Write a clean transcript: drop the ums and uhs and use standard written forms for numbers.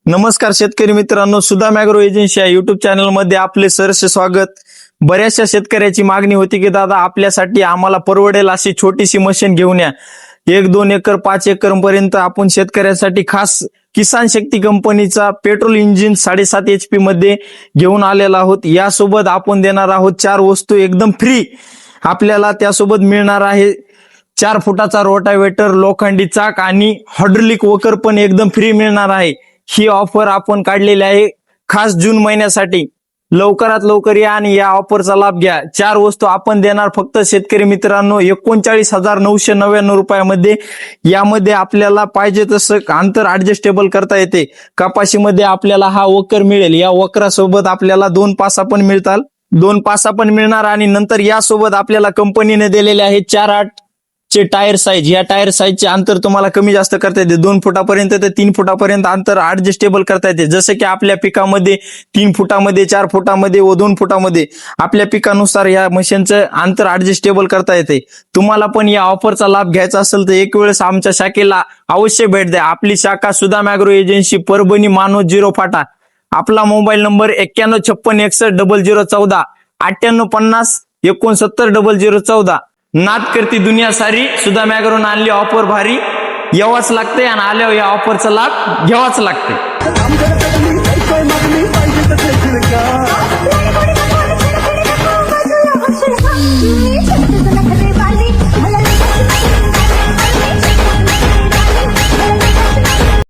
नमस्कार शेतकरी मित्रांनो, सुदाम ॲग्रो एजन्सी या युट्यूब चॅनल मध्ये आपले सहर्ष स्वागत। बऱ्याचशा शेतकऱ्याची मागणी होती की दादा आपल्यासाठी आम्हाला परवडेल अशी छोटीशी मशीन घेऊन या। 1-2 एकर 5 एकर पर्यंत आपण शेतकऱ्यासाठी खास किसान शक्ती कंपनीचा पेट्रोल इंजिन 7.5 HP मध्ये घेऊन आलेला आहोत। यासोबत आपण देणार आहोत 4 वस्तू एकदम फ्री। आपल्याला त्यासोबत मिळणार आहे 4 फुटाचा रोटावेटर, लोखंडी चाक आणि हायड्रोलिक वकर पण एकदम फ्री मिळणार आहे। ही ऑफर आपण काढलेली आहे खास जून महिन्यासाठी। लवकरात लवकर या आणि या ऑफरचा लाभ घ्या। 4 वस्तू आपण देणार फक्त शेतकरी मित्रांनो 39,999 रुपयामध्ये। यामध्ये आपल्याला पाहिजे तसं अंतर ऍडजस्टेबल करता येते। कपाशीमध्ये आपल्याला हा वकर मिळेल। या वकरासोबत आपल्याला 2 पासा पण मिळतात, 2 पासा पण मिळणार आणि नंतर यासोबत आपल्याला कंपनीने दिलेले आहे 4/8 चे टायर साईज। या टायर साईजचे अंतर तुम्हाला कमी जास्त करता येते। 2 फुटापर्यंत ते 3 फुटापर्यंत अंतर ऍडजस्टेबल करता येते। जसे की आपल्या पिकामध्ये 3 फुटामध्ये, 4 फुटामध्ये व 2 फुटामध्ये आपल्या पिकानुसार या मशीनचं अंतर ऍडजस्टेबल करता येते। तुम्हाला पण या ऑफरचा लाभ घ्यायचा असेल तर एक वेळेस आमच्या शाखेला अवश्य भेट द्या। आपली शाखा सुदाम ॲग्रो एजन्सी, परभणी, मानोद 0 फाटा। आपला मोबाईल नंबर 9156610014, 9850 690014। नाद करती दुनिया सारी, सुदाम ॲग्रोनं आणली ऑफर भारी। यावंच लागते आणि आल्यावर या ऑफरचा लाभ घ्यावाच लागते।